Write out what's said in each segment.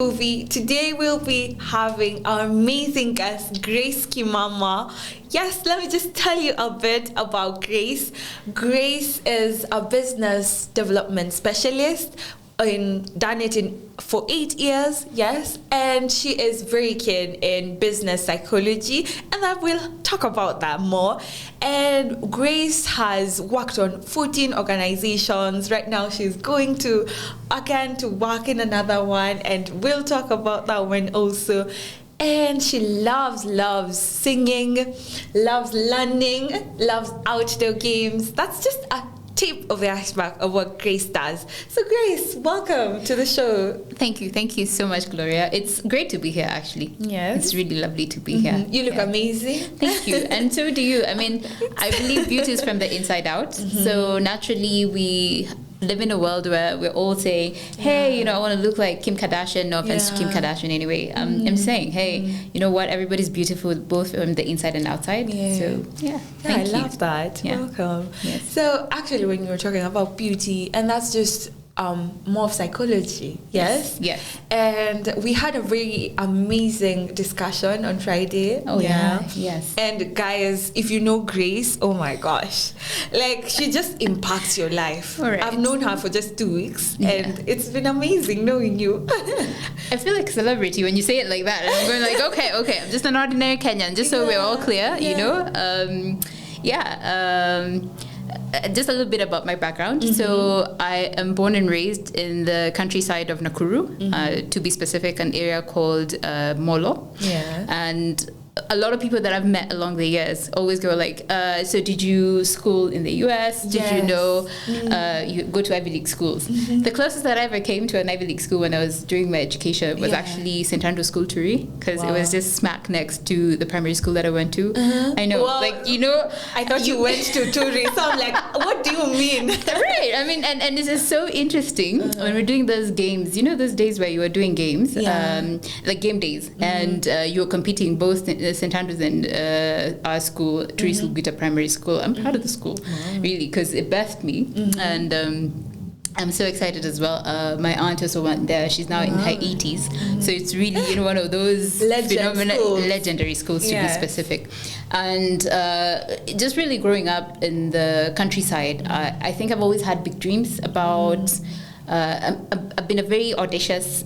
movie. Today we'll be having our amazing guest, Grace Kimama. Yes, let me just tell you a bit about Grace. Grace is a business development specialist done it for 8 years, yes, and she is very keen in business psychology, and I will talk about that more. And Grace has worked on 14 organizations. Right now she's going to work in another one, and we'll talk about that one also. And she loves singing, loves learning, loves outdoor games. That's just a tip of the iceberg of what Grace does. So Grace, welcome to the show. Thank you so much, Gloria. It's great to be here, actually. Yes, it's really lovely to be here. You look amazing. Thank you, and so do you. I mean, I believe beauty is from the inside out. So naturally we live in a world where we're all saying, hey, I want to look like Kim Kardashian. No offense to Kim Kardashian anyway. I'm saying, hey, you know what, everybody's beautiful both from the inside and outside. So I love that. Welcome. Yes. So actually when you were talking about beauty, and that's just more of psychology, yes? Yes. And we had a very amazing discussion on Friday. Yes. And guys, if you know Grace, oh my gosh, like she just impacts your life. All right. I've known her for just 2 weeks, and it's been amazing knowing you. I feel like a celebrity when you say it like that. And I'm going like, okay, I'm just an ordinary Kenyan, just so we're all clear, you know? Just a little bit about my background. So I am born and raised in the countryside of Nakuru, to be specific, an area called Molo. Yeah. And a lot of people that I've met along the years always go like, so did you school in the US? Did you know you go to Ivy League schools? The closest that I ever came to an Ivy League school when I was doing my education was actually St. Andrew's School, Turi, because it was just smack next to the primary school that I went to. I know, well, I thought you went to Turi, so I'm like, what do you mean? Right, I mean, and this is so interesting when we're doing those games, those days where you were doing games, like game days, and you were competing both St. Andrews and our school, Turi School, Primary School. I'm proud of the school, really, because it birthed me, and I'm so excited as well. My aunt also went there. She's now in her 80s, so it's really one of those legendary schools to be specific. And just really growing up in the countryside, I think I've always had big dreams about. I've been a very audacious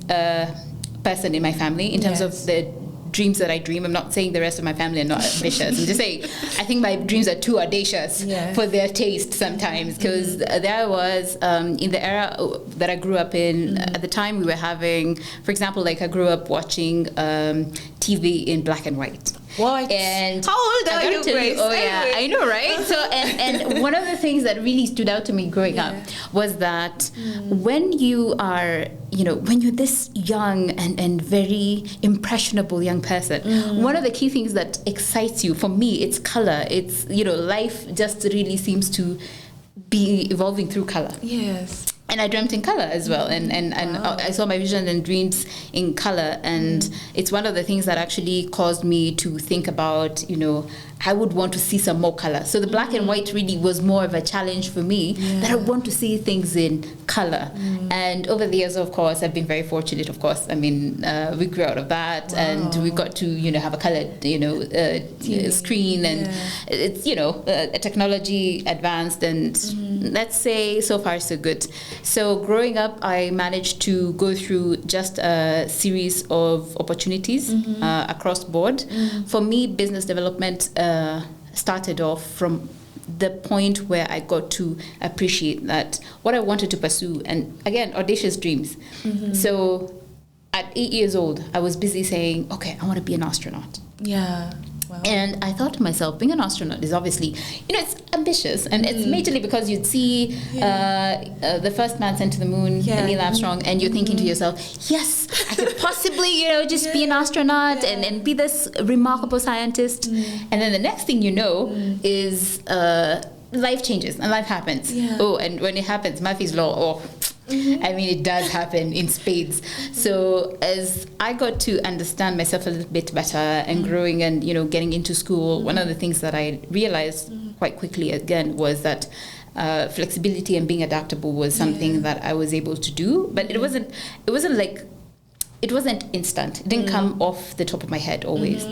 person in my family in terms of the dreams that I dream. I'm not saying the rest of my family are not ambitious. I'm just saying I think my dreams are too audacious for their taste sometimes, because there I was in the era that I grew up in. At the time we were having, for example, like I grew up watching TV in black and white. What? And how old are you, Grace? I know, right? So and one of the things that really stood out to me growing up was that when you are, when you're this young and very impressionable young person, one of the key things that excites you, for me, it's color. It's, life just really seems to be evolving through color. Yes. And I dreamt in color as well, and I saw my vision and dreams in color, and it's one of the things that actually caused me to think about, I would want to see some more color. So the black and white really was more of a challenge for me, that I want to see things in color. And over the years, of course, I've been very fortunate, of course. I mean, we grew out of that, and we got to, have a colored, screen, and it's, technology advanced, and let's say so far so good. So growing up, I managed to go through just a series of opportunities across board. For me, business development started off from the point where I got to appreciate that what I wanted to pursue, and again, audacious dreams. So at 8 years old, I was busy saying, okay, I want to be an astronaut. Yeah. Wow. And I thought to myself, being an astronaut is obviously, it's ambitious, and it's majorly because you'd see the first man sent to the moon, Neil Armstrong, and you're thinking to yourself, yes, I could possibly, just be an astronaut and be this remarkable scientist. And then the next thing you know is life changes and life happens. Oh, and when it happens, Murphy's Law, I mean, it does happen in spades. So as I got to understand myself a little bit better and growing and, getting into school, one of the things that I realized quite quickly again was that flexibility and being adaptable was something that I was able to do. But it wasn't like it wasn't instant. It didn't come off the top of my head always.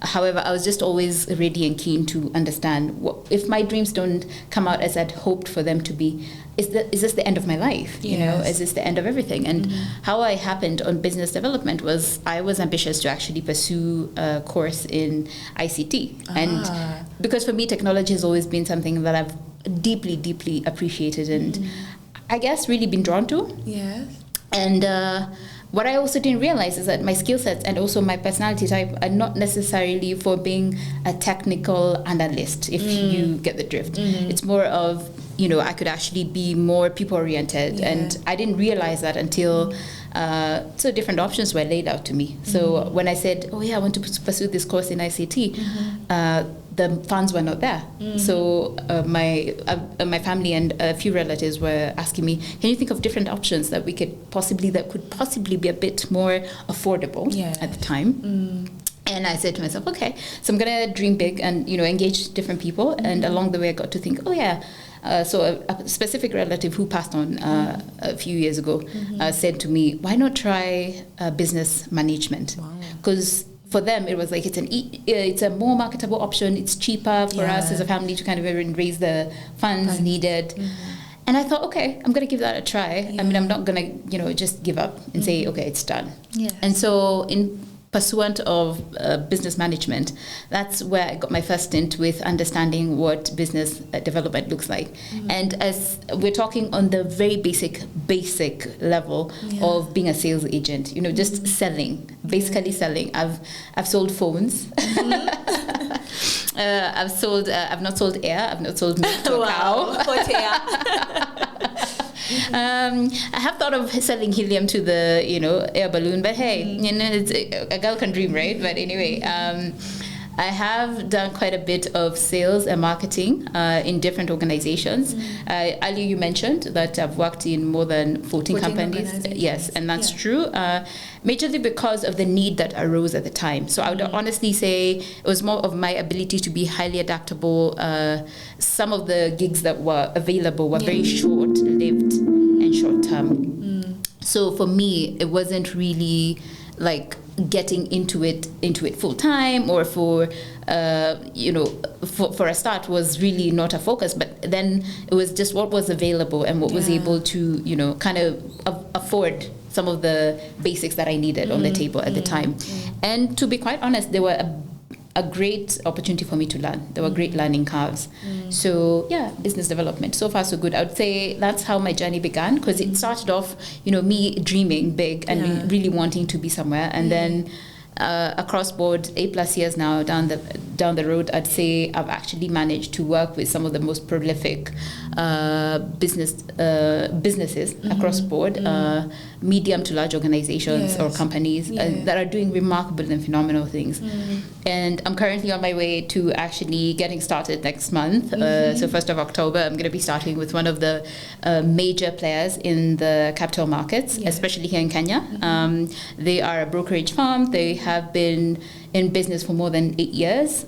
However, I was just always ready and keen to understand if my dreams don't come out as I'd hoped for them to be, is this the end of my life? You know, is this the end of everything? And how I happened on business development was I was ambitious to actually pursue a course in ICT. And because for me, technology has always been something that I've deeply, deeply appreciated and I guess really been drawn to. Yes. And what I also didn't realize is that my skill sets and also my personality type are not necessarily for being a technical analyst, if you get the drift. It's more of, you know, I could actually be more people-oriented. And I didn't realize that until so different options were laid out to me. So when I said, oh yeah, I want to pursue this course in ICT, the funds were not there. So my family and a few relatives were asking me, can you think of different options that could possibly be a bit more affordable at the time? And I said to myself, okay, so I'm gonna dream big and, you know, engage different people. And along the way I got to think, oh yeah, so a specific relative who passed on a few years ago said to me, why not try business management? Because for them, it was like it's a more marketable option. It's cheaper for us as a family to kind of raise the funds needed. And I thought, okay, I'm going to give that a try. I mean, I'm not going to, you know, just give up and say, okay, it's done. And so in pursuant of business management, that's where I got my first stint with understanding what business development looks like. And as we're talking on the very basic level of being a sales agent, you know, just selling, basically selling. I've sold phones. I've not sold air. I've not sold milk to a cow. Hot air. I have thought of selling helium to the, you know, air balloon, but hey, you know, it's, a girl can dream, right? But anyway, I have done quite a bit of sales and marketing in different organizations. Earlier you mentioned that I've worked in more than 14 companies. Yes, and that's true. Majorly because of the need that arose at the time. So I would honestly say it was more of my ability to be highly adaptable. Some of the gigs that were available were very short-lived and short-term. So for me, it wasn't really like getting into it full time, or for for a start was really not a focus. But then it was just what was available and what was able to, you know, kind of afford some of the basics that I needed on the table at the time. And to be quite honest, they were a great opportunity for me to learn. There were great learning curves. So yeah, business development, so far so good. I would say that's how my journey began, because it started off, you know, me dreaming big and really wanting to be somewhere, and then across board 8+ years now down the road, I'd say I've actually managed to work with some of the most prolific businesses across board, medium to large organizations or companies that are doing remarkable and phenomenal things. And I'm currently on my way to actually getting started next month. So 1st of October, I'm going to be starting with one of the major players in the capital markets, especially here in Kenya. They are a brokerage firm. They have been in business for more than 8 years,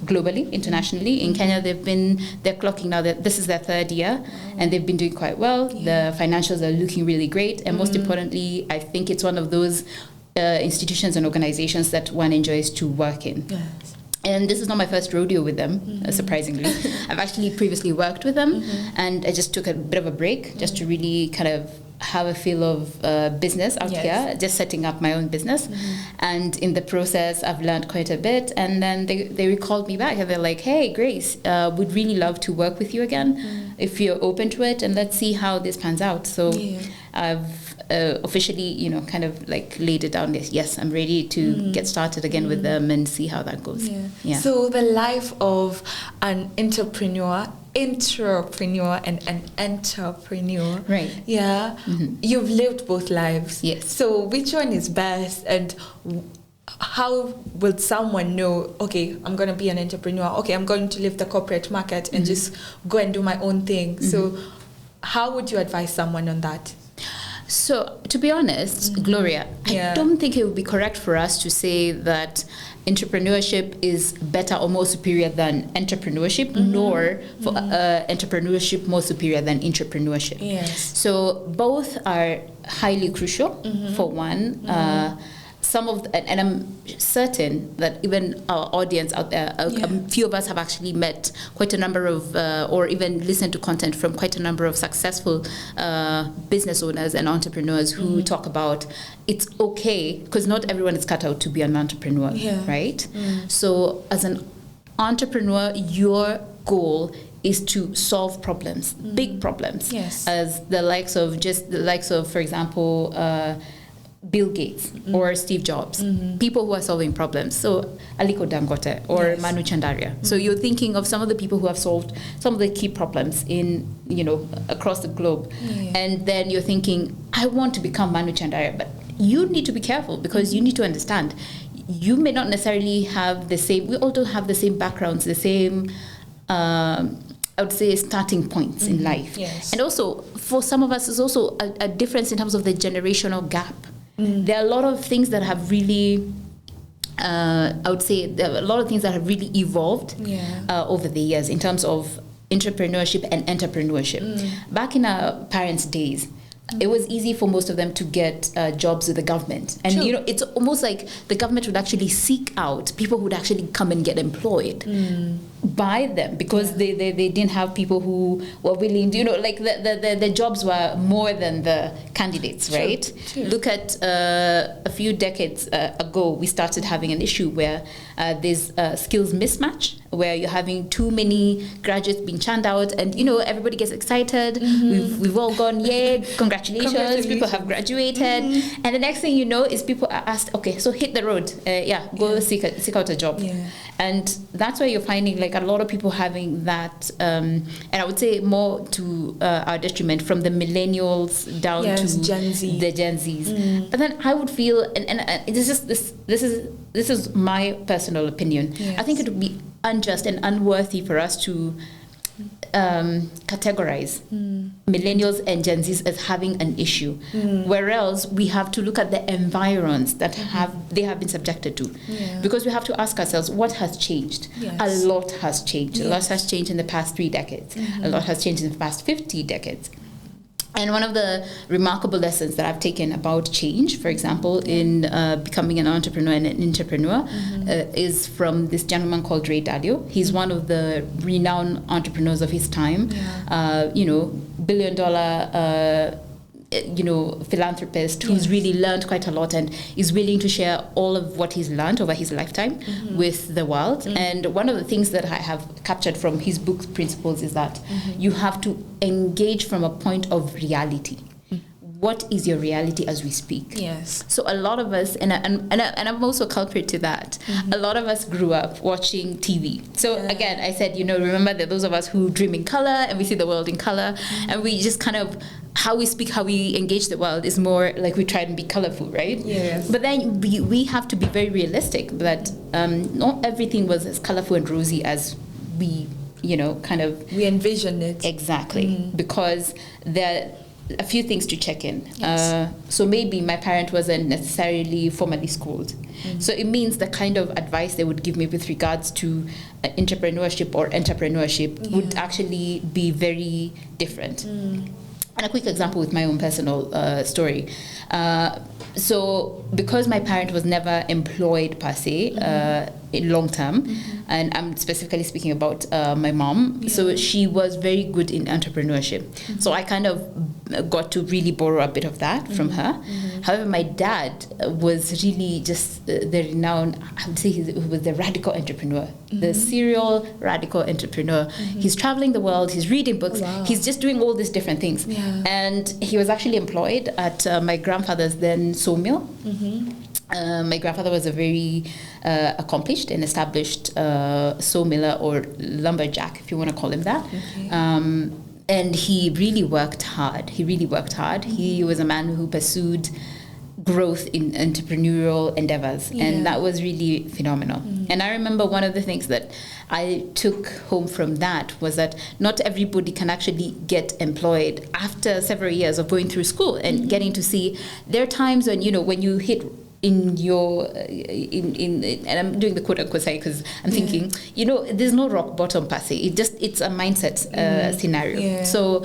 globally, internationally. In Kenya, they're clocking now that this is their 3rd year, and they've been doing quite well. The financials are looking really great, and most importantly, I think it's one of those institutions and organizations that one enjoys to work in. And this is not my first rodeo with them, surprisingly. I've actually previously worked with them, and I just took a bit of a break just to really kind of have a feel of business out here, just setting up my own business. And in the process, I've learned quite a bit. And then they recalled me back, and they're like, hey, Grace, would really love to work with you again if you're open to it, and let's see how this pans out. So I've officially, you know, kind of like laid it down. Yes, I'm ready to get started again with them and see how that goes. So the life of an intrapreneur and an entrepreneur. Right. You've lived both lives. Yes. So which one is best, and how will someone know, okay, I'm going to be an entrepreneur, okay, I'm going to leave the corporate market and just go and do my own thing? So how would you advise someone on that? So, to be honest, Gloria, I don't think it would be correct for us to say that entrepreneurship is better or more superior than entrepreneurship, nor for entrepreneurship more superior than intrapreneurship. Yes. So, both are highly crucial, for one. Some of and I'm certain that even our audience out there, a few of us have actually met quite a number of, or even listened to content from quite a number of successful business owners and entrepreneurs who talk about it's okay, because not everyone is cut out to be an entrepreneur, right? So as an entrepreneur, your goal is to solve problems, big problems, as the likes of, for example, Bill Gates or Steve Jobs, people who are solving problems. So Aliko Dangote or Manu Chandaria. So you're thinking of some of the people who have solved some of the key problems in, across the globe. And then you're thinking, I want to become Manu Chandaria, but you need to be careful because you need to understand you may not necessarily have the same, we all don't have the same backgrounds, the same I would say starting points in life. And also for some of us, there's also a difference in terms of the generational gap. There are a lot of things that have really, I would say, there are a lot of things that have really evolved over the years in terms of entrepreneurship and entrepreneurship. Back in our parents' days, it was easy for most of them to get jobs with the government. And, it's almost like the government would actually seek out people who would actually come and get employed by them because they didn't have people who were willing, the jobs were more than the candidates, right? Look at a few decades ago, we started having an issue where there's a skills mismatch, where you're having too many graduates being churned out and, everybody gets excited. We've all gone, congratulations, people have graduated. And the next thing you know is people are asked, okay, so hit the road. Go seek out a job. And that's why you're finding like a lot of people having that, and I would say more to our detriment from the millennials down to Gen Z. The Gen Zs. But then I would feel, and this is my personal opinion. I think it would be unjust and unworthy for us to categorize millennials and Gen Zs as having an issue, whereas we have to look at the environs that they have been subjected to, because we have to ask ourselves what has changed. A lot has changed. A lot has changed in the past 3 decades. A lot has changed in the past 50 decades. And one of the remarkable lessons that I've taken about change, for example, in becoming an entrepreneur and an intrapreneur, is from this gentleman called Ray Dalio. He's one of the renowned entrepreneurs of his time, billion-dollar philanthropist who's really learned quite a lot and is willing to share all of what he's learned over his lifetime with the world. And one of the things that I have captured from his book principles is that you have to engage from a point of reality. What is your reality as we speak? So a lot of us, and I'm also a culprit to that, a lot of us grew up watching TV. So again, I said, remember that those of us who dream in color and we see the world in color, and we just kind of, how we speak, how we engage the world is more like we try and be colorful, right? But then we have to be very realistic that not everything was as colorful and rosy as we, we envision it. Exactly, because there a few things to check in. So maybe my parent wasn't necessarily formally schooled. So it means the kind of advice they would give me with regards to entrepreneurship or entrepreneurship would actually be very different. And a quick example with my own personal story. So because my parent was never employed per se in long term, and I'm specifically speaking about my mom, so she was very good in entrepreneurship. So I kind of got to really borrow a bit of that from her. However, my dad was really just the renowned, I would say he was the radical entrepreneur, the serial radical entrepreneur. He's traveling the world, he's reading books, he's just doing all these different things. And he was actually employed at my grandfather's then sawmill. My grandfather was a very accomplished and established sawmiller or lumberjack, if you want to call him that. And he really worked hard. He was a man who pursued growth in entrepreneurial endeavors, and that was really phenomenal. And I remember one of the things that I took home from that was that not everybody can actually get employed after several years of going through school and getting to see. There are times when, when you hit in your and I'm doing the quote unquote side because I'm thinking, there's no rock bottom per se. It's a mindset scenario. Yeah. So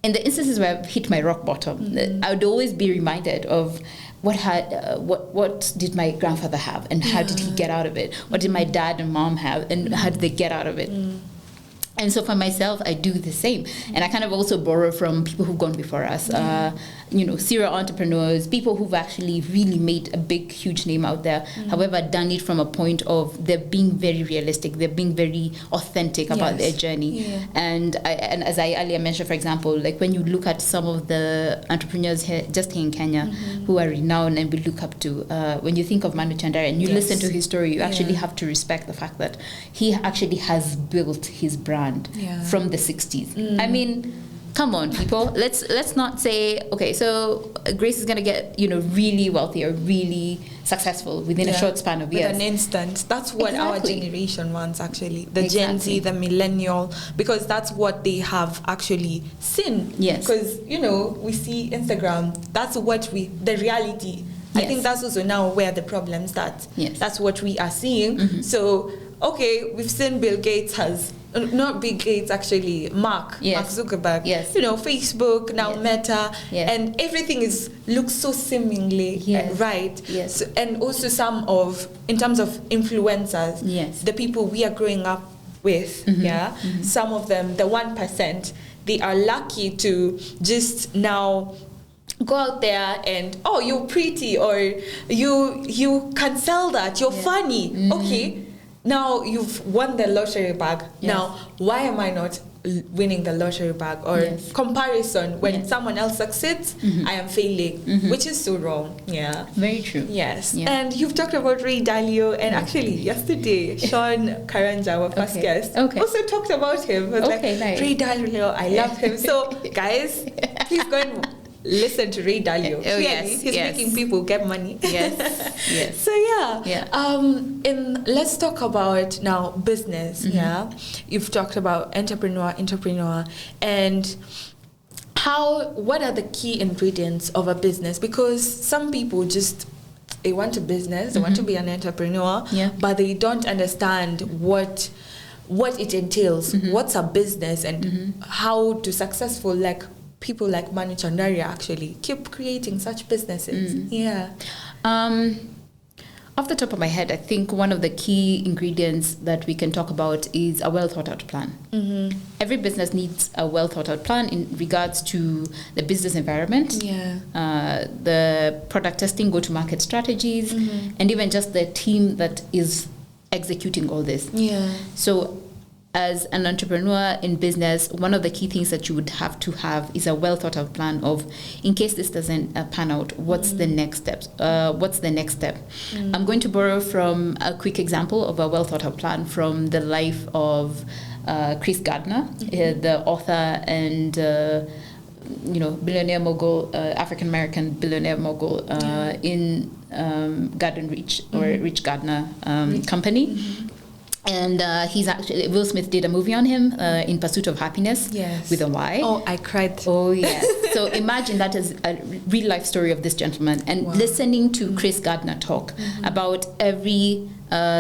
in the instances where I've hit my rock bottom, I would always be reminded of what did my grandfather have, and how did he get out of it? What did my dad and mom have, and how did they get out of it? And so for myself, I do the same. And I kind of also borrow from people who've gone before us, serial entrepreneurs, people who've actually really made a big, huge name out there. However, done it from a point of they're being very realistic, they're being very authentic about their journey. Yeah. And as I earlier mentioned, for example, like when you look at some of the entrepreneurs here in Kenya who are renowned and we look up to, when you think of Manu Chandara and you listen to his story, you actually have to respect the fact that he actually has built his brand from the 60s. I mean, come on, people. Let's not say, okay, so Grace is gonna get really wealthy or really successful within a short span of years. With an instant. That's what our generation wants, actually. The Gen Z, the millennial, because that's what they have actually seen. Yes. Because we see Instagram. That's what the reality. I think that's also now where the problem starts. Yes. That's what we are seeing. So, okay, we've seen Bill Gates has. Not Bill Gates, actually, Mark Zuckerberg. Yes. Facebook, now Meta, and everything looks so seemingly right. Yes. So, and also in terms of influencers, the people we are growing up with, some of them, the 1%, they are lucky to just now go out there and, oh, you're pretty, or you can sell that, you're funny, okay. Now you've won the lottery bag. Now, why am I not winning the lottery bag? Or comparison, when someone else succeeds, I am failing, which is so wrong. Yeah. Very true. Yes. Yeah. And you've talked about Ray Dalio, and actually yesterday, Sean Karanja, our first guest, also talked about him. It was like, nice. Ray Dalio, I love him. So, guys, please go and listen to Ray Dalio. He's making people get money. Yes. So let's talk about now business. You've talked about entrepreneur, and what are the key ingredients of a business? Because some people they want a business, they want to be an entrepreneur, but they don't understand what it entails. What's a business, and how to successful people like Manu Chandara actually keep creating such businesses. Off the top of my head, I think one of the key ingredients that we can talk about is a well thought out plan. Every business needs a well thought out plan in regards to the business environment, the product testing, go to market strategies, and even just the team that is executing all this. So as an entrepreneur in business, one of the key things that you would have to have is a well thought out plan of, in case this doesn't pan out, what's the next steps? What's the next step? I'm going to borrow from a quick example of a well thought out plan from the life of Chris Gardner, the author and billionaire mogul, African American billionaire mogul in Garden Rich or Rich Gardner company. And he's actually, Will Smith did a movie on him, In Pursuit of Happiness, with a Y. Oh, I cried. Oh, yes. So imagine that as a real life story of this gentleman, and listening to Chris Gardner talk about every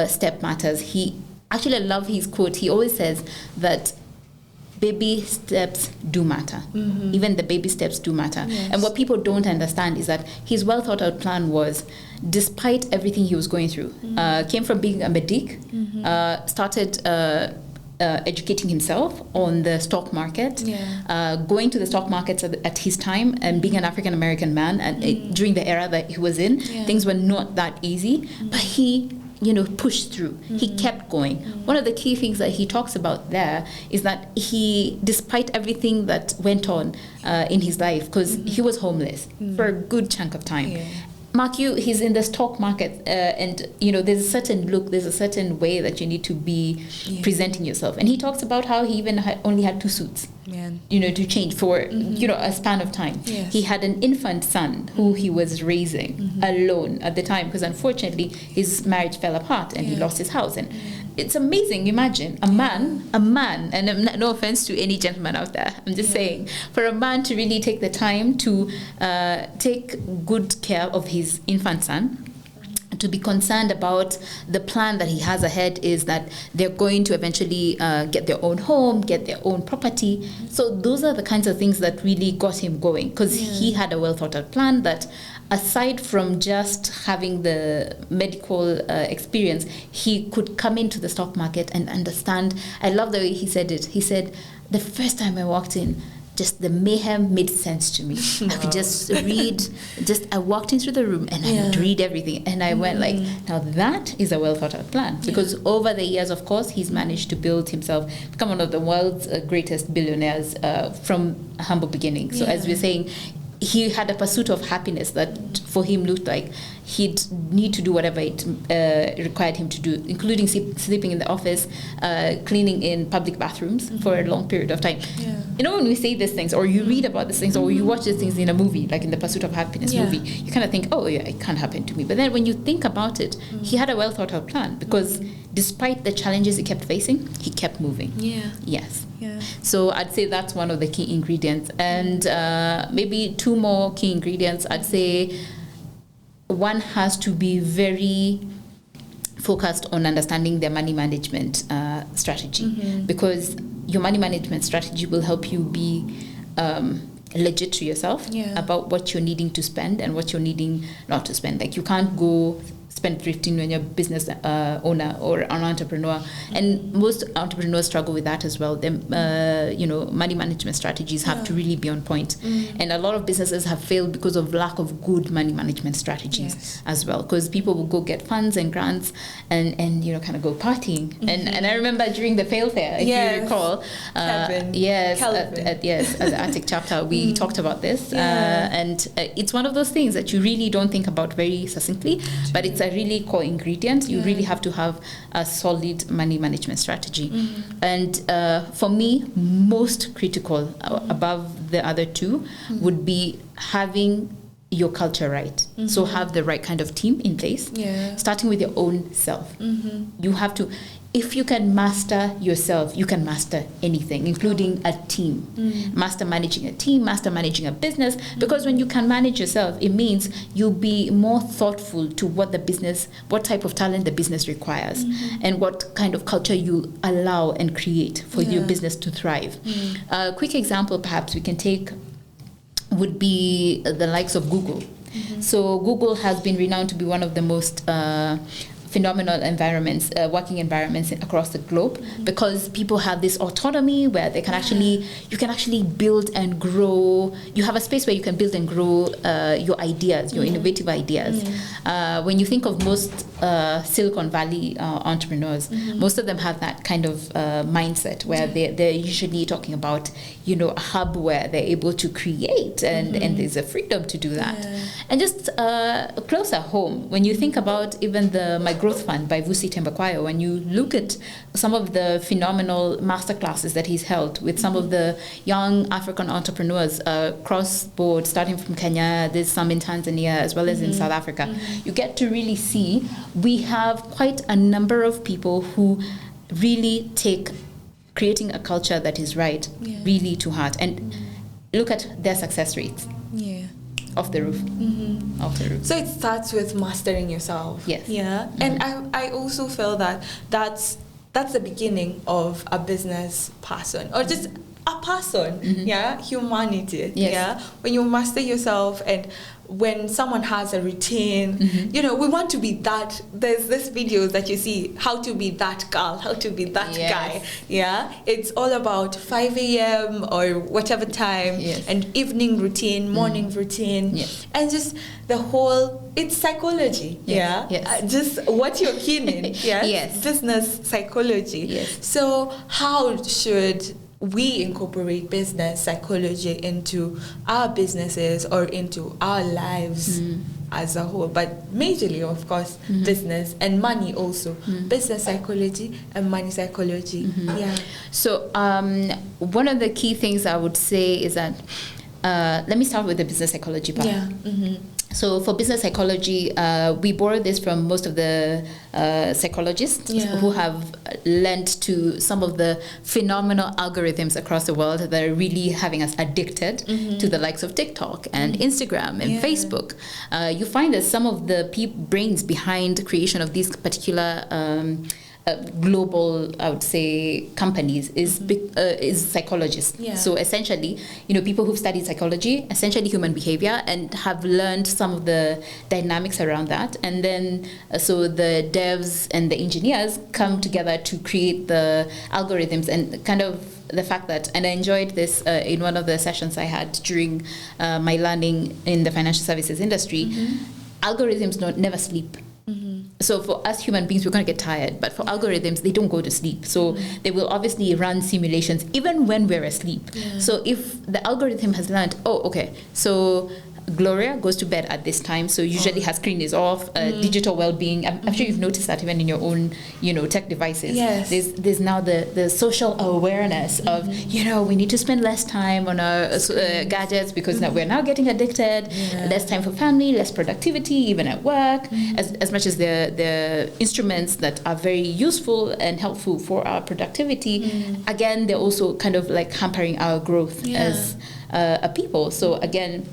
step matters. I love his quote. He always says that baby steps do matter. Even the baby steps do matter. And what people don't understand is that his well thought out plan was, despite everything he was going through, came from being a medic, started educating himself on the stock market, going to the stock markets at his time, and being an African American man, and during the era that he was in, things were not that easy, but he pushed through. He kept going. One of the key things that he talks about there is that he, despite everything that went on in his life, because he was homeless for a good chunk of time, he's in the stock market, and there's a certain look, there's a certain way that you need to be presenting yourself. And he talks about how he even only had 2 suits, to change for a span of time. Yes. He had an infant son who he was raising alone at the time, because unfortunately his marriage fell apart and he lost his house. And it's amazing. Imagine a man, and no offense to any gentleman out there, I'm just saying, for a man to really take the time to take good care of his infant son, to be concerned about the plan that he has ahead is that they're going to eventually get their own home, get their own property. So those are the kinds of things that really got him going, because he had a well thought out plan that, aside from just having the medical experience, he could come into the stock market and understand. I love the way he said it. He said, the first time I walked in, just the mayhem made sense to me. I could just read, I walked into the room and I would read everything. And I went like, now that is a well thought out plan. Because over the years, of course, he's managed to build himself, become one of the world's greatest billionaires from humble beginnings. So as we're saying, he had a pursuit of happiness that for him looked like he'd need to do whatever it required him to do, including sleeping in the office, cleaning in public bathrooms for a long period of time. When we say these things, or you read about these things, or you watch these things in a movie, like in the Pursuit of Happiness movie, you kind of think, oh yeah, it can't happen to me. But then when you think about it, he had a well thought out plan, because despite the challenges he kept facing, he kept moving. Yes. So I'd say that's one of the key ingredients. And maybe 2 more key ingredients. I'd say one has to be very focused on understanding their money management strategy, because your money management strategy will help you be legit to yourself about what you're needing to spend and what you're needing not to spend. Like, you can't go spend thrifting when you're a business owner or an entrepreneur, and most entrepreneurs struggle with that as well. Money management strategies have to really be on point, and a lot of businesses have failed because of lack of good money management strategies as well. Because people will go get funds and grants and kind of go partying. And I remember during the fail fair, if you recall, at the Attic chapter, we talked about this, and it's one of those things that you really don't think about very succinctly, but it's a really core ingredient. You really have to have a solid money management strategy. And for me, most critical above the other 2 would be having your culture right. So have the right kind of team in place, starting with your own self. You have to, if you can master yourself, you can master anything, including a team. Master managing a team, master managing a business, because when you can manage yourself, it means you'll be more thoughtful to what type of talent the business requires, and what kind of culture you allow and create for your business to thrive. A quick example perhaps we can take would be the likes of Google. So Google has been renowned to be one of the most phenomenal environments, working environments across the globe, because people have this autonomy where they can you can actually build and grow. You have a space where you can build and grow your ideas, your innovative ideas. When you think of most Silicon Valley entrepreneurs, most of them have that kind of mindset where they're usually talking about, a hub where they're able to create, and there's a freedom to do that. And just closer home, when you think about even My Growth Fund by Vusi Tembakwayo, when you look at some of the phenomenal masterclasses that he's held with some of the young African entrepreneurs cross board, starting from Kenya, there's some in Tanzania as well as in South Africa, you get to really see we have quite a number of people who really take creating a culture that is right really to heart, and look at their success rates. Off the roof. Off the roof. So it starts with mastering yourself. And I also feel that that's the beginning of a business person, or just a person. Humanity. When you master yourself, and when someone has a routine, we want to be that. There's this videos that you see, how to be that girl, how to be that guy. It's all about 5 a.m. or whatever time, and evening routine, morning routine, and just the whole, it's psychology. Just what you're keen in. Business psychology. So how should we incorporate business psychology into our businesses or into our lives? as a whole, but majorly, of course, business and money also. Business psychology and money psychology. Yeah. So one of the key things I would say is that, let me start with the business psychology part. Yeah. So for business psychology, we borrow this from most of the psychologists who have lent to some of the phenomenal algorithms across the world that are really having us addicted to the likes of TikTok and Instagram and Facebook. You find that some of the brains behind the creation of these particular global, I would say, companies is psychologists. So essentially, people who've studied psychology, essentially human behavior, and have learned some of the dynamics around that. And then, so the devs and the engineers come together to create the algorithms, and kind of the fact that, and I enjoyed this in one of the sessions I had during my learning in the financial services industry, algorithms never sleep. So for us human beings, we're going to get tired. But for algorithms, they don't go to sleep. So they will obviously run simulations even when we're asleep. So if the algorithm has learned, so Gloria goes to bed at this time, so usually her screen is off. Digital well-being. I'm sure you've noticed that even in your own, tech devices. Yes. There's now the social awareness of, we need to spend less time on our gadgets because now we're now getting addicted. Less time for family, less productivity, even at work. As much as the instruments that are very useful and helpful for our productivity, again, they're also kind of like hampering our growth as a people. So again,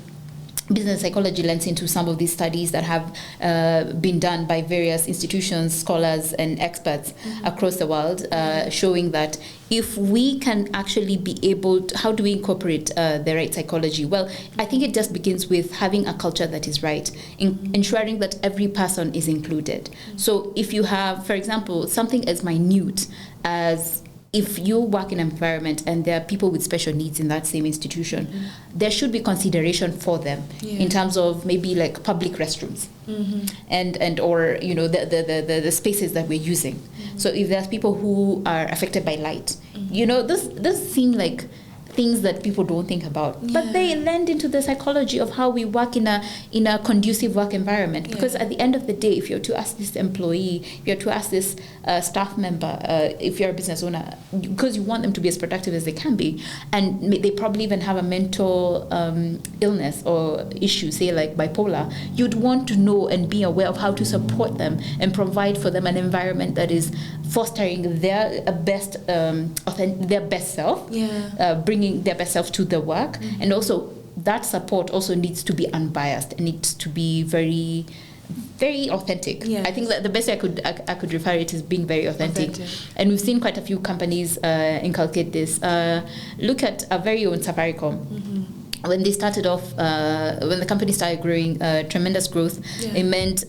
business psychology lends into some of these studies that have been done by various institutions, scholars, and experts across the world, showing that if we can actually be able to, how do we incorporate the right psychology? Well, I think it just begins with having a culture that is right, ensuring that every person is included. So if you have, for example, something as minute as if you work in an environment and there are people with special needs in that same institution, there should be consideration for them in terms of maybe like public restrooms and or the spaces that we're using. So if there's people who are affected by light, this seem like things that people don't think about, but they lend into the psychology of how we work in a conducive work environment. Because at the end of the day, if you're to ask this employee, if you're to ask this staff member, if you're a business owner, because you want them to be as productive as they can be, and they probably even have a mental illness or issue, say like bipolar, you'd want to know and be aware of how to support them and provide for them an environment that is fostering their best self, bringing their best self to the work, and also that support also needs to be unbiased and needs to be very, very authentic. I think that the best way I could refer it is being very authentic. And we've seen quite a few companies inculcate this. Look at our very own Safaricom. When they started off, when the company started growing, tremendous growth, it meant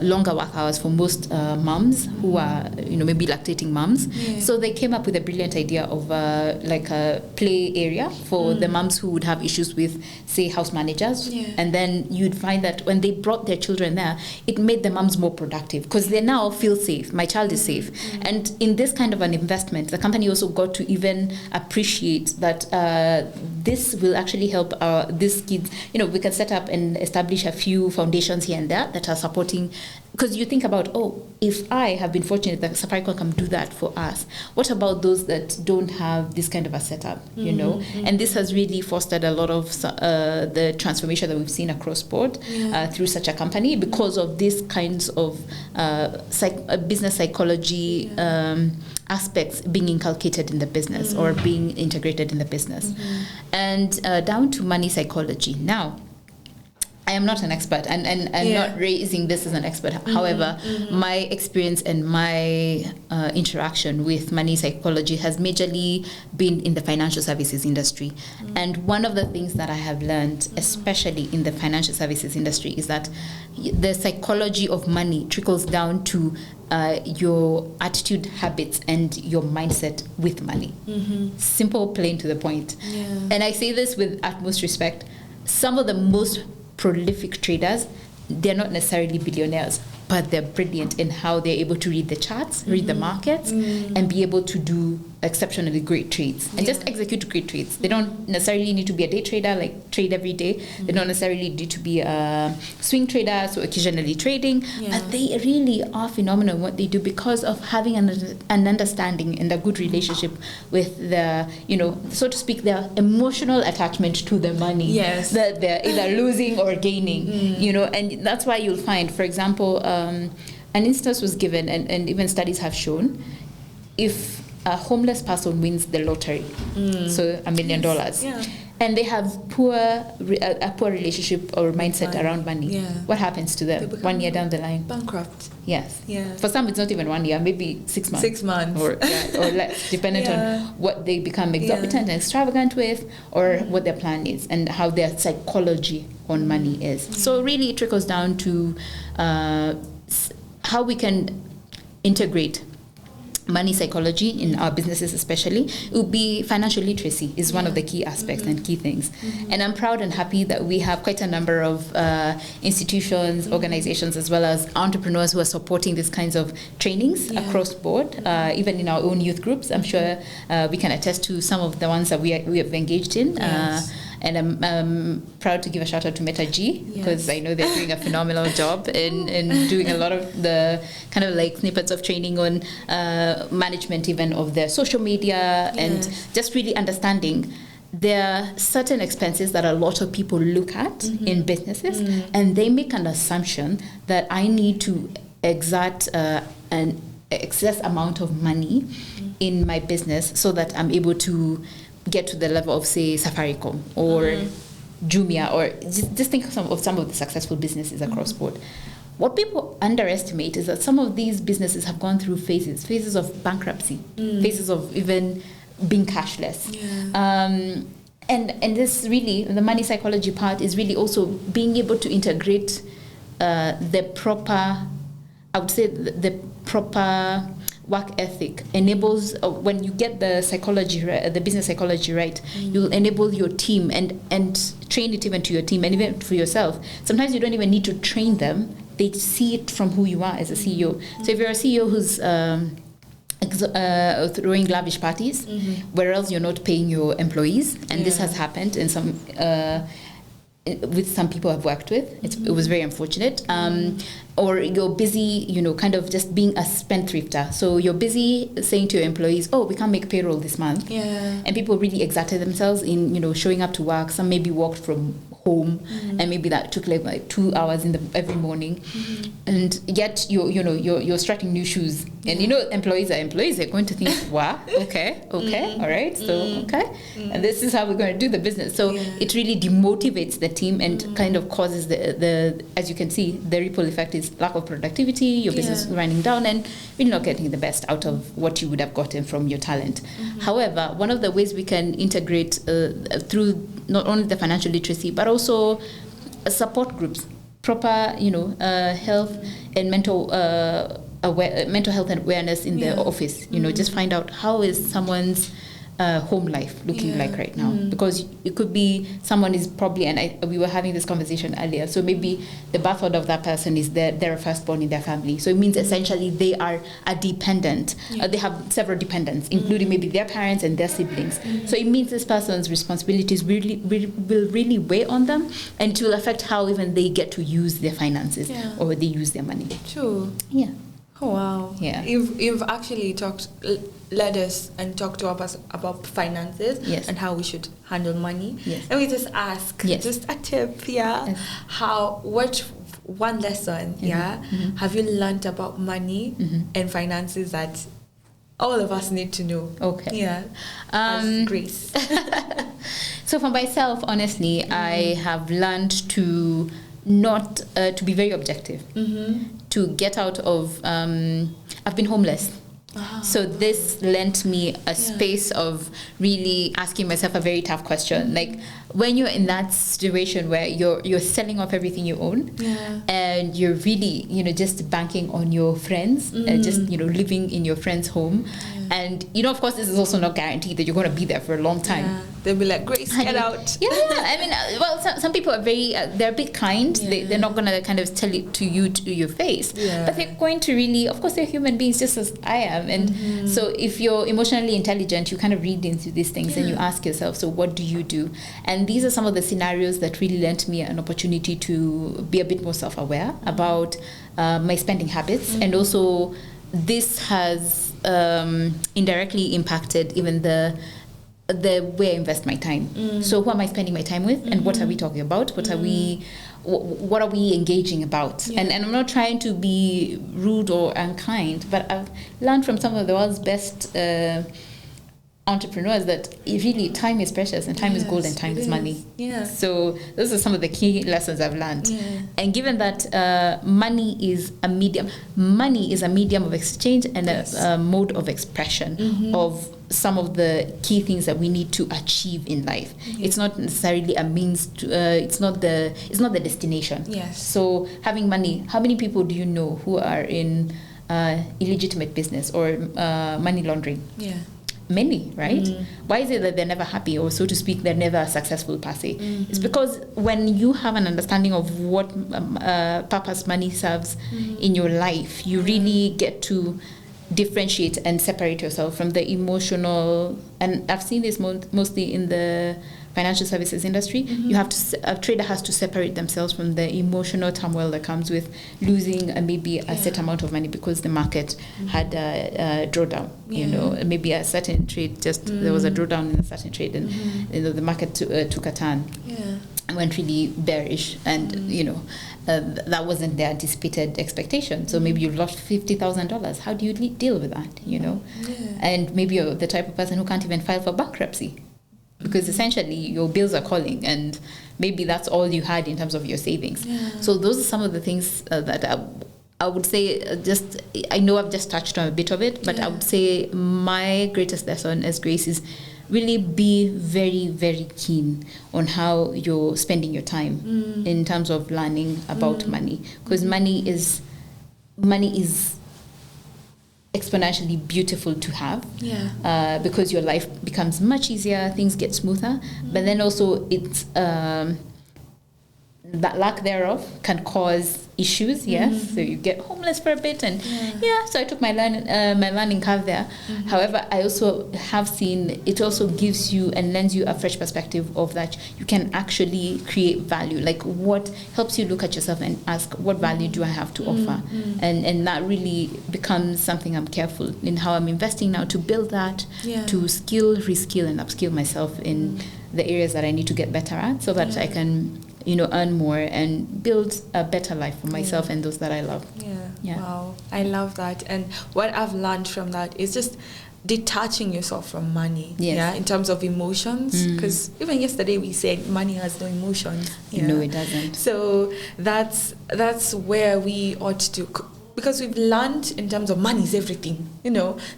longer work hours for most moms who are, maybe lactating moms. So they came up with a brilliant idea of like a play area for the moms who would have issues with, say, house managers. And then you'd find that when they brought their children there, it made the moms more productive because they now feel safe. My child is safe. And in this kind of an investment, the company also got to even appreciate that this will actually help these kids. We can set up and establish a few foundations here and there that are supporting, because you think about, if I have been fortunate that Safaricom can do that for us, what about those that don't have this kind of a setup, And this has really fostered a lot of the transformation that we've seen across board through such a company because of these kinds of business psychology aspects being inculcated in the business or being integrated in the business. And down to money psychology. Now, I am not an expert, and I'm not raising this as an expert. However, my experience and my interaction with money psychology has majorly been in the financial services industry. And one of the things that I have learned, especially in the financial services industry, is that the psychology of money trickles down to your attitude, habits, and your mindset with money. Simple, plain to the point. And I say this with utmost respect. Some of the most prolific traders, they're not necessarily billionaires, but they're brilliant in how they're able to read the charts, read the markets, and be able to do exceptionally great trades and just execute great trades. They don't necessarily need to be a day trader, like trade every day. They don't necessarily need to be a swing trader, so occasionally trading. But they really are phenomenal in what they do because of having an understanding and a good relationship with the, so to speak, their emotional attachment to the money. Yes. That they're either losing or gaining, and that's why you'll find, for example, an instance was given, and even studies have shown, if a homeless person wins the lottery, so $1 million, and they have a poor relationship or mindset around money, what happens to them 1 year down the line? Bankrupt. Yes. Yeah. For some, it's not even 1 year, maybe 6 months. 6 months. Or less, depending on what they become exorbitant and extravagant with, or what their plan is, and how their psychology on money is. So really it trickles down to how we can integrate money psychology in our businesses, especially. It would be financial literacy is one of the key aspects and key things. And I'm proud and happy that we have quite a number of institutions, organizations, as well as entrepreneurs who are supporting these kinds of trainings across board, even in our own youth groups. I'm sure we can attest to some of the ones that we have engaged in. And I'm proud to give a shout out to Meta G, because I know they're doing a phenomenal job in doing a lot of the kind of like snippets of training on management even of their social media and just really understanding there are certain expenses that a lot of people look at in businesses, and they make an assumption that I need to exert an excess amount of money in my business so that I'm able to get to the level of, say, Safaricom or Jumia, or just think of some of the successful businesses across board. What people underestimate is that some of these businesses have gone through phases of bankruptcy, phases of even being cashless. And this really, the money psychology part is really also being able to integrate the proper, I would say the proper work ethic enables, when you get the psychology, the business psychology right, you'll enable your team and train it even to your team and even for yourself. Sometimes you don't even need to train them. They see it from who you are as a CEO. So if you're a CEO who's throwing lavish parties, where else you're not paying your employees, and this has happened in some with some people I've worked with. It was very unfortunate. Or you're busy, kind of just being a spendthrifter. So you're busy saying to your employees, oh, we can't make payroll this month. And people really exerted themselves in, showing up to work. Some maybe walked from home, and maybe that took like 2 hours every morning. And yet you're striking new shoes. And employees are employees. They're going to think, wow, okay, all right, so okay. And this is how we're going to do the business. So it really demotivates the team and kind of causes the, as you can see, the ripple effect is lack of productivity, your business running down, and really not getting the best out of what you would have gotten from your talent. However, one of the ways we can integrate through not only the financial literacy, but also support groups, proper, health and mental health and awareness in the office. Just find out how is someone's home life looking like right now, because it could be someone is probably, and we were having this conversation earlier, so maybe the birth order of that person is they're a firstborn in their family, so it means essentially they are a dependent. They have several dependents, including maybe their parents and their siblings. So it means this person's responsibilities will really weigh on them, and it will affect how even they get to use their finances or they use their money. True. Oh wow. You've actually led us and talked to us about finances and how we should handle money. Let me just ask, just a tip, what one lesson have you learned about money and finances that all of us need to know? As Grace. So for myself, honestly, I have learned to not to be very objective, to get out of I've been homeless. So this lent me a space of really asking myself a very tough question, like when you're in that situation where you're selling off everything you own, and you're really, just banking on your friends, just, living in your friend's home. And, of course, this is also not guaranteed that you're going to be there for a long time. Yeah. They'll be like, Grace, get out. Yeah. I mean, well, some people are very, they're a bit kind. Yeah. They're not going to kind of tell it to you to your face. Yeah. But they're going to really, of course, they're human beings just as I am. And so if you're emotionally intelligent, you kind of read into these things and you ask yourself, so what do you do? And these are some of the scenarios that really lent me an opportunity to be a bit more self-aware about my spending habits. And also this has indirectly impacted even the way I invest my time. So who am I spending my time with, and what are we talking about? What are we engaging about? And I'm not trying to be rude or unkind, but I've learned from some of the world's best entrepreneurs that really time is precious, and time is gold, and time is money. So those are some of the key lessons I've learned. And given that money is a medium of exchange and a mode of expression of some of the key things that we need to achieve in life. It's not necessarily a means to, it's not the destination. So having money, how many people do you know who are in illegitimate business or money laundering? Many, right? Why is it that they're never happy, or so to speak, they're never successful per se? It's because when you have an understanding of what purpose money serves in your life, you really get to differentiate and separate yourself from the emotional. And I've seen this mostly in the financial services industry. You have to, a trader has to separate themselves from the emotional turmoil that comes with losing maybe a set amount of money because the market had a drawdown. Maybe a certain trade, there was a drawdown in a certain trade, and the market took a turn. And went really bearish, and that wasn't the anticipated expectation. So maybe you lost $50,000. How do you deal with that? And maybe you're the type of person who can't even file for bankruptcy, because essentially your bills are calling, and maybe that's all you had in terms of your savings. So those are some of the things that I would say, I know I've just touched on a bit of it, but I would say my greatest lesson as Grace is really be very, very keen on how you're spending your time in terms of learning about money, because money is exponentially beautiful to have, because your life becomes much easier, things get smoother, but then also it's that lack thereof can cause issues. So you get homeless for a bit, and so I took my learning curve there. However, I also have seen it also gives you and lends you a fresh perspective of that you can actually create value, like what helps you look at yourself and ask, what value do I have to offer? And that really becomes something I'm careful in how I'm investing now to build that, to skill, reskill, and upskill myself in the areas that I need to get better at, so that I can earn more and build a better life for myself and those that I love. Wow, I love that. And what I've learned from that is just detaching yourself from money. In terms of emotions, because even yesterday we said money has no emotions. No, it doesn't. So that's where we ought to, because we've learned in terms of money is everything.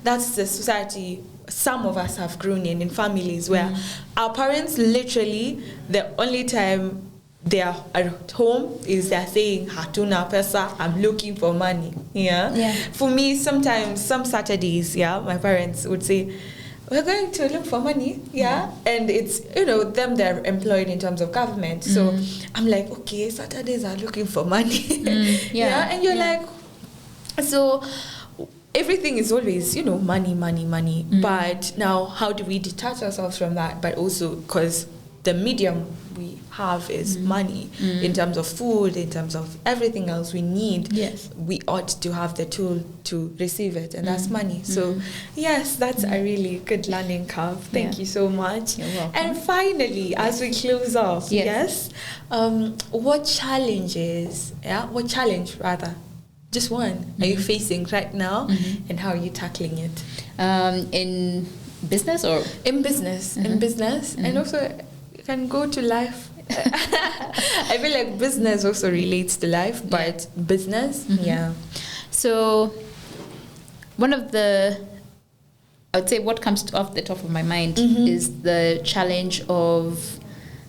That's the society some of us have grown in families where our parents literally, the only time they are at home is they're saying, Hatuna pesa, I'm looking for money. For me, sometimes, some Saturdays, my parents would say, we're going to look for money, and it's, them, they're employed in terms of government. So I'm like, okay, Saturdays are looking for money. And you're like, so everything is always, money. But now, how do we detach ourselves from that? But also, because the medium we have is money, in terms of food, in terms of everything else we need, we ought to have the tool to receive it, and that's money. So yes, that's a really good learning curve. Thank you so much. You're welcome. And finally, as we close off, what challenge just one are you facing right now, and how are you tackling it? In business or in business, and also can go to life. I feel like business also relates to life, but business, So one of the, I would say what comes off the top of my mind is the challenge of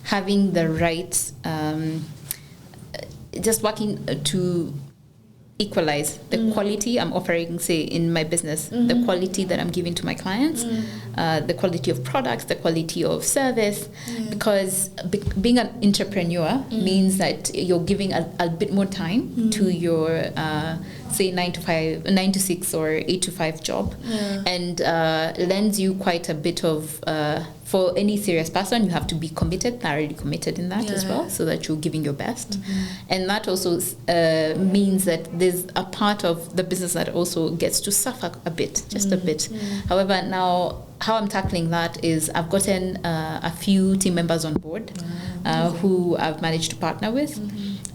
having the right, just working to equalize the quality I'm offering, say, in my business, the quality that I'm giving to my clients, the quality of products, the quality of service, because being an entrepreneur means that you're giving a bit more time to your, say, 9 to 6 or 8 to 5 job, and lends you quite a bit of, for any serious person, you have to be thoroughly committed in that as well, so that you're giving your best. And that also means that there's a part of the business that also gets to suffer a bit, just a bit. However, now, how I'm tackling that is I've gotten a few team members on board who I've managed to partner with.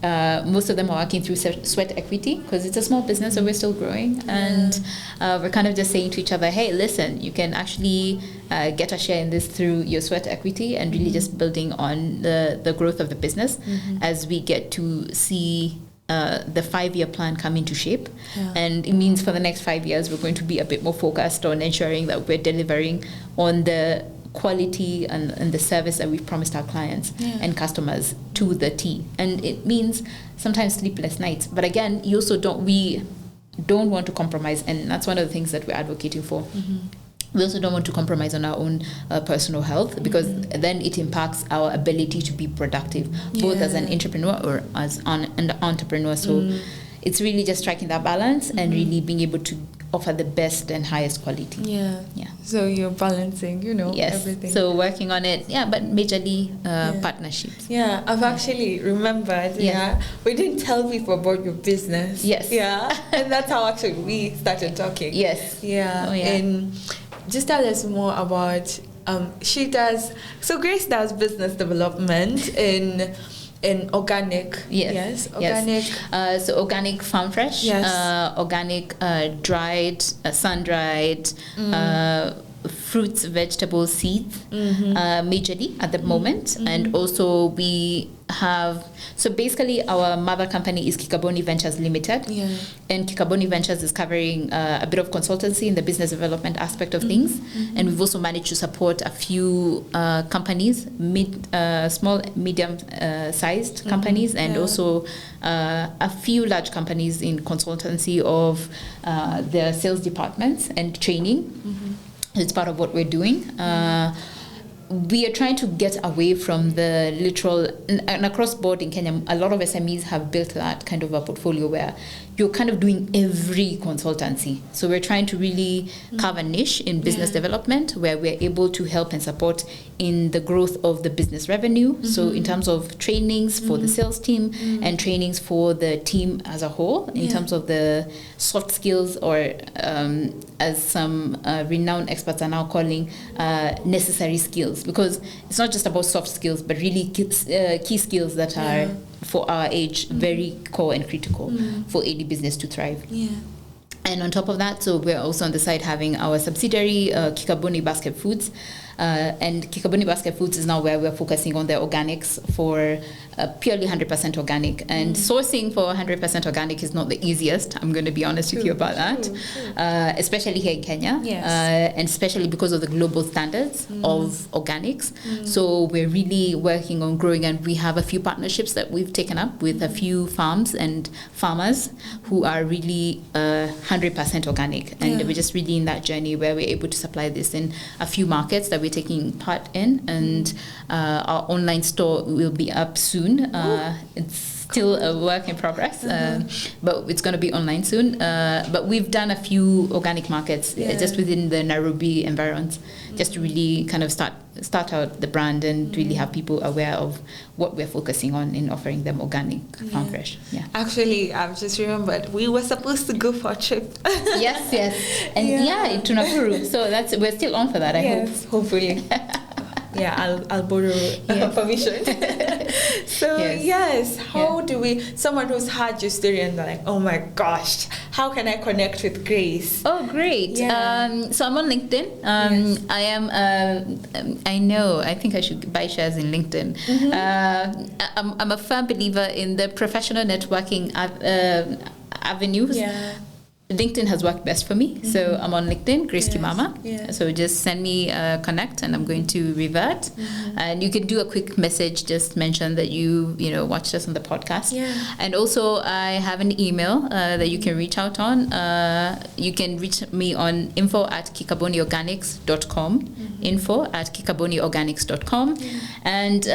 Most of them are working through sweat equity, because it's a small business, so we're still growing. And we're kind of just saying to each other, hey, listen, you can actually get a share in this through your sweat equity, and really just building on the growth of the business as we get to see the 5-year plan come into shape. And it means for the next 5 years, we're going to be a bit more focused on ensuring that we're delivering on the quality and the service that we've promised our clients and customers to the T. And it means sometimes sleepless nights. But again, we don't want to compromise. And that's one of the things that we're advocating for. We also don't want to compromise on our own personal health, because then it impacts our ability to be productive, both as an entrepreneur or as an entrepreneur. So it's really just striking that balance and really being able to offer the best and highest quality. Yeah. So you're balancing, everything. So working on it, but majorly partnerships. Yeah, I've actually remembered, we didn't tell people about your business. Yes. Yeah, and that's how actually we started talking. Yes. Yeah. And just tell us more about, Grace does business development in organic. Yes. Organic. So organic farm fresh. Yes. Organic dried, sun-dried, fruits, vegetables, seeds, majorly at the moment. And also we have, so basically our mother company is Kikaboni Ventures Limited. And Kikaboni Ventures is covering a bit of consultancy in the business development aspect of things. And we've also managed to support a few companies, small, medium sized companies, and also a few large companies in consultancy of their sales departments and training. It's part of what we're doing. We are trying to get away from the literal, and across board in Kenya, a lot of SMEs have built that kind of a portfolio where you're kind of doing every consultancy. So we're trying to really carve a niche in business development, where we're able to help and support in the growth of the business revenue. So in terms of trainings for the sales team and trainings for the team as a whole, in terms of the soft skills, or as some renowned experts are now calling, necessary skills, because it's not just about soft skills, but really key skills that are, for our age, very core and critical for any business to thrive. And on top of that, so we're also on the side having our subsidiary, Kikaboni Basket Foods. And Kikaboni Basket Foods is now where we're focusing on the organics for purely 100% organic. And sourcing for 100% organic is not the easiest. I'm going to be honest with you about that, especially here in Kenya, and especially because of the global standards of organics. So we're really working on growing, and we have a few partnerships that we've taken up with a few farms and farmers who are really 100% organic. And we're just really in that journey where we're able to supply this in a few markets that we're taking part in, and our online store will be up soon. It's still a work in progress, but it's going to be online soon. But we've done a few organic markets just within the Nairobi environs, just to really kind of start out the brand and really have people aware of what we're focusing on in offering them organic farm fresh. Actually, I've just remembered we were supposed to go for a trip. yes, and to Nakuru. So we're still on for that. I hope. Hopefully. I'll borrow permission. So how do we, someone who's had your story and they're like, oh my gosh, how can I connect with Grace? Oh, great. So I'm on LinkedIn. I am, I think I should buy shares in LinkedIn. I'm a firm believer in the professional networking avenues. LinkedIn has worked best for me. So I'm on LinkedIn, Grace Kimama. Yes. So just send me a connect and I'm going to revert. And you can do a quick message, just mention that you watched us on the podcast. Yeah. And also I have an email that you can reach out on. You can reach me on info@kikaboniorganics.com. info@kikaboniorganics.com. And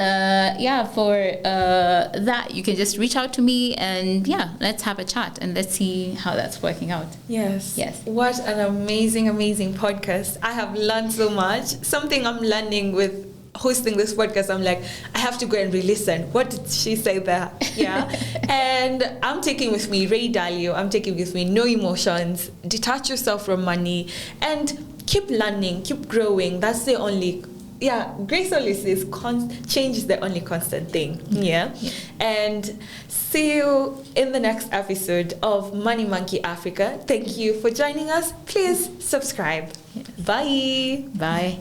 for that, you can just reach out to me and let's have a chat and let's see how that's working out. Yes. Yes. What an amazing podcast. I have learned so much. Something I'm learning with hosting this podcast, I'm like, I have to go and re-listen. What did she say there? Yeah. And I'm taking with me Ray Dalio. I'm taking with me No Emotions, Detach Yourself from Money, and keep learning, keep growing. That's the only Grace always says change is the only constant thing. Yeah. And see you in the next episode of Money Monkey Africa. Thank you for joining us. Please subscribe. Yes. Bye. Bye.